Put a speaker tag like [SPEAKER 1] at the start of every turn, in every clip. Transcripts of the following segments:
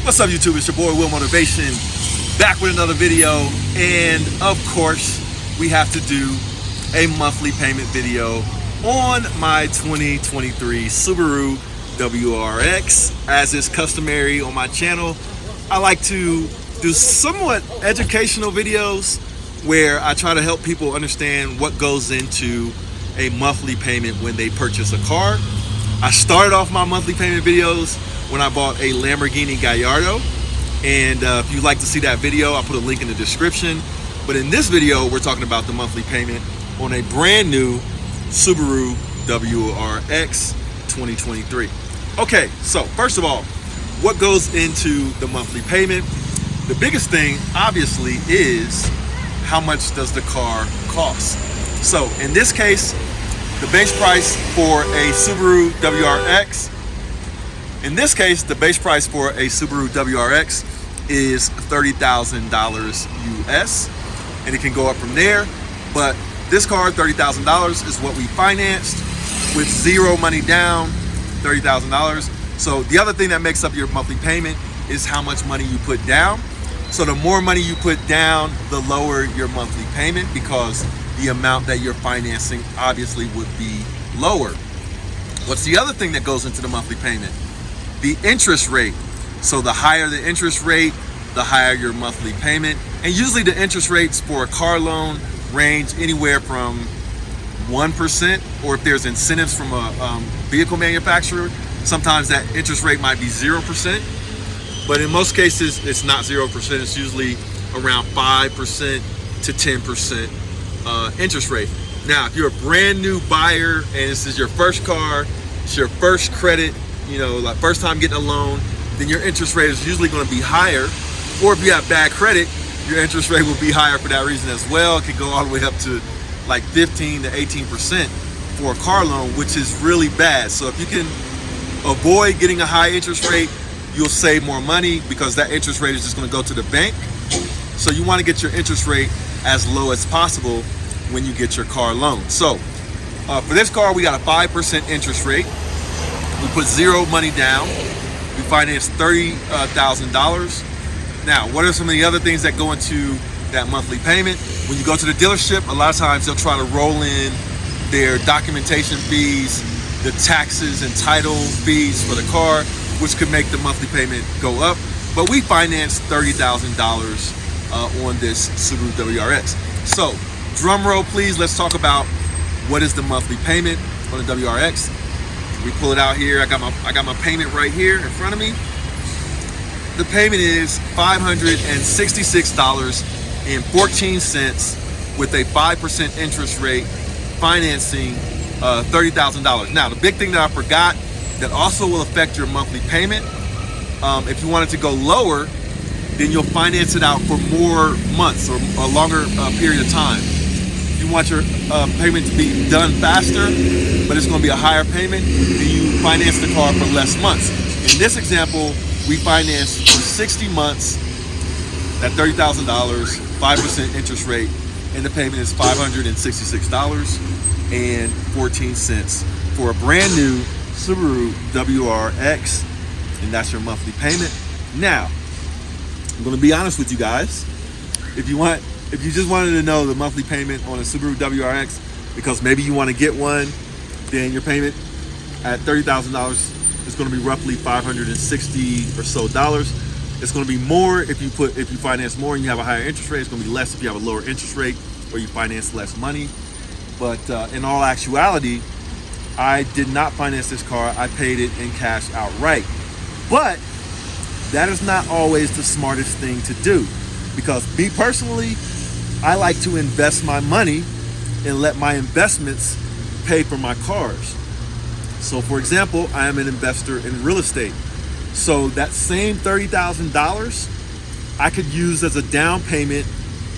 [SPEAKER 1] What's up, YouTube? It's your boy Will Motivation, back with another video. And of course, we have to do a monthly payment video on my 2023 Subaru WRX. As is customary on my channel, I like to do somewhat educational videos where I try to help people understand what goes into a monthly payment when they purchase a car. I started off my monthly payment videos when I bought a Lamborghini Gallardo, and if you'd like to see that video, I'll put a link in the description. But in this video, we're talking about the monthly payment on a brand new Subaru WRX 2023. Okay, so first of all, what goes into the monthly payment? The biggest thing, obviously, is how much does the car cost? So in this case, the base price for a Subaru WRX, is $30,000 US, and it can go up from there. But this car, $30,000, is what we financed with zero money down, $30,000. So the other thing that makes up your monthly payment is how much money you put down. So the more money you put down, the lower your monthly payment, because the amount that you're financing obviously would be lower. What's the other thing that goes into the monthly payment? The interest rate. So the higher the interest rate, the higher your monthly payment. And usually the interest rates for a car loan range anywhere from 1%, or if there's incentives from a vehicle manufacturer, sometimes that interest rate might be 0%. But in most cases, it's not 0%. It's usually around 5% to 10% interest rate. Now, if you're a brand new buyer and this is your first car, it's your first credit, like first time getting a loan, then your interest rate is usually going to be higher. Or if you have bad credit, your interest rate will be higher for that reason as well. It can go all the way up to like 15 to 18% for a car loan, which is really bad. So if you can avoid getting a high interest rate, you'll save more money, because that interest rate is just going to go to the bank. So you want to get your interest rate as low as possible when you get your car loan. So for this car, we got a 5% interest rate. We put zero money down. We financed $30,000. Now, what are some of the other things that go into that monthly payment? When you go to the dealership, a lot of times they'll try to roll in their documentation fees, the taxes and title fees for the car, which could make the monthly payment go up. But we financed $30,000 on this Subaru WRX. So, drum roll please, let's talk about what is the monthly payment on the WRX. We pull it out here. I got my payment right here in front of me. The payment is $566.14 with a 5% interest rate, financing $30,000. Now, the big thing that I forgot that also will affect your monthly payment, if you want it to go lower, then you'll finance it out for more months or a longer period of time. If you want your payment to be done faster, but it's going to be a higher payment, then you finance the car for less months. In this example, we financed for 60 months at $30,000, 5% interest rate, and the payment is $566.14 for a brand new Subaru WRX, and that's your monthly payment. Now, I'm going to be honest with you guys. If you just wanted to know the monthly payment on a Subaru WRX, because maybe you want to get one, then your payment at $30,000 is going to be roughly $560 or so dollars. It's going to be more if you finance more and you have a higher interest rate. It's going to be less if you have a lower interest rate or you finance less money. But in all actuality, I did not finance this car. I paid it in cash outright. But that is not always the smartest thing to do, because me personally, I like to invest my money and let my investments pay for my cars. So for example, I am an investor in real estate. So that same $30,000 I could use as a down payment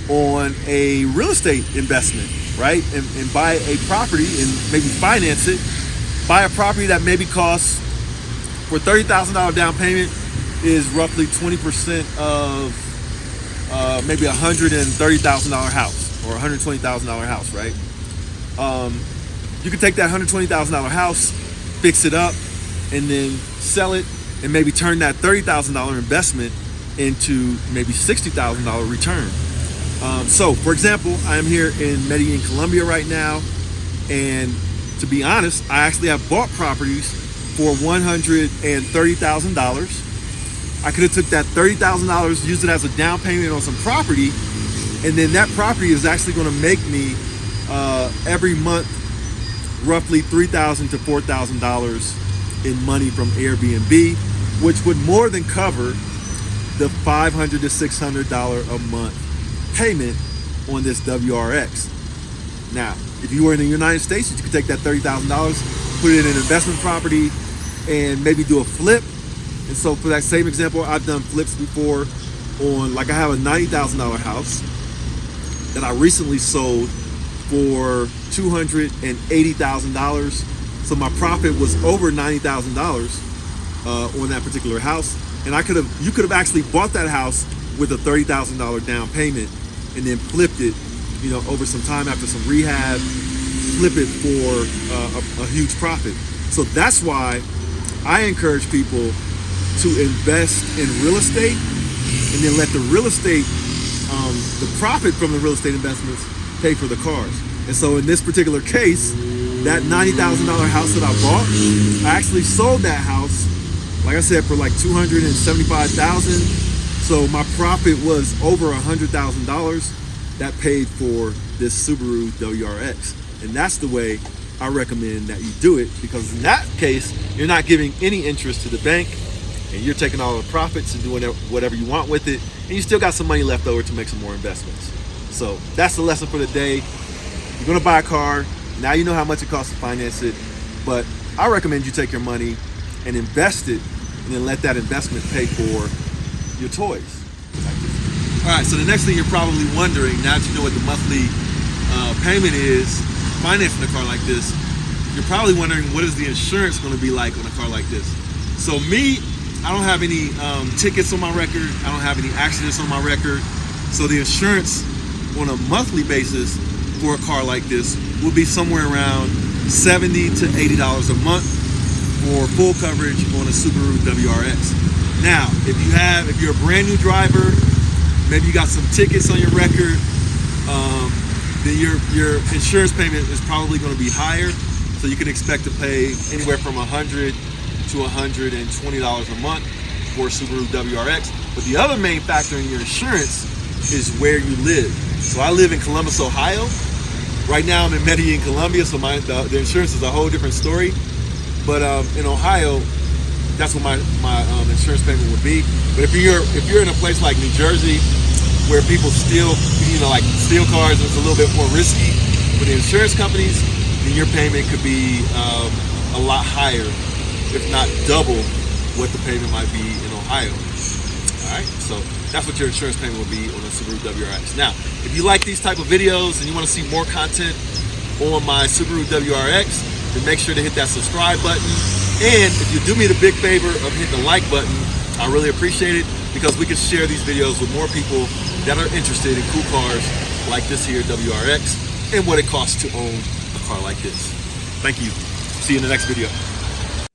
[SPEAKER 1] on a real estate investment, right? And buy a property and maybe finance it. Buy a property that maybe costs, for $30,000 down payment, is roughly 20% of maybe $130,000 house or $120,000 house, right? You can take that $120,000 house, fix it up, and then sell it and maybe turn that $30,000 investment into maybe $60,000 return. So for example, I'm here in Medellin, Colombia right now, and to be honest, I actually have bought properties for $130,000. I could have took that $30,000, used it as a down payment on some property, and then that property is actually going to make me every month roughly $3,000 to $4,000 in money from Airbnb, which would more than cover the $500 to $600 a month payment on this WRX. Now, if you were in the United States, you could take that $30,000, put it in an investment property, and maybe do a flip. And so for that same example, I've done flips before on, like I have a $90,000 house that I recently sold for $280,000. So my profit was over $90,000 on that particular house. And you could have actually bought that house with a $30,000 down payment and then flipped it, over some time after some rehab, flip it for a huge profit. So that's why I encourage people to invest in real estate and then let the real estate, the profit from the real estate investments pay for the cars. And so in this particular case, that $90,000 house that I bought, I actually sold that house, like I said, for like $275,000. So my profit was over $100,000 that paid for this Subaru WRX. And that's the way I recommend that you do it, because in that case, you're not giving any interest to the bank, and you're taking all the profits and doing whatever you want with it, and you still got some money left over to make some more investments. So that's the lesson for the day. You're gonna buy a car, now you know how much it costs to finance it, but I recommend you take your money and invest it, and then let that investment pay for your toys. All right, so the next thing you're probably wondering, now that you know what the monthly payment is financing a car like this, you're probably wondering, what is the insurance gonna be like on a car like this? So me, I don't have any tickets on my record. I don't have any accidents on my record. So the insurance on a monthly basis for a car like this will be somewhere around $70 to $80 a month for full coverage on a Subaru WRX. Now, if you're a brand new driver, maybe you got some tickets on your record, then your insurance payment is probably going to be higher. So you can expect to pay anywhere from $100 to $120 a month for a Subaru WRX. But the other main factor in your insurance is where you live. So I live in Columbus, Ohio. Right now I'm in Medellin, Colombia, so the insurance is a whole different story. But in Ohio, that's what my insurance payment would be. But if you're in a place like New Jersey, where people steal, like steal cars, it's a little bit more risky for the insurance companies, then your payment could be a lot higher, if not double what the payment might be in Ohio. All right, so that's what your insurance payment will be on a Subaru WRX. Now, if you like these type of videos and you want to see more content on my Subaru WRX, then make sure to hit that subscribe button. And if you do me the big favor of hitting the like button, I really appreciate it, because we can share these videos with more people that are interested in cool cars like this here WRX and what it costs to own a car like this. Thank you. See you in the next video.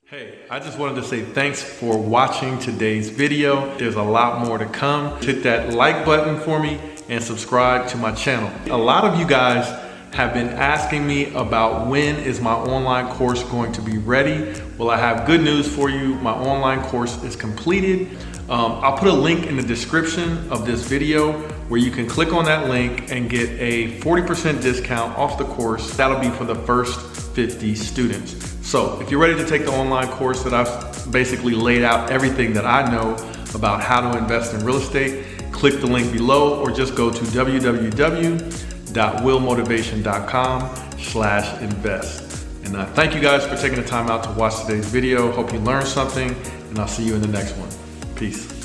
[SPEAKER 2] Hey, I just wanted to say thanks for watching today's video. There's a lot more to come. Hit that like button for me and subscribe to my channel. A lot of you guys have been asking me about when is my online course going to be ready. Well, I have good news for you. My online course is completed. I'll put a link in the description of this video where you can click on that link and get a 40% discount off the course. That'll be for the first 50 students. So if you're ready to take the online course that I've basically laid out everything that I know about how to invest in real estate, click the link below or just go to www.willmotivation.com/invest. And thank you guys for taking the time out to watch today's video. Hope you learned something, and I'll see you in the next one. Peace.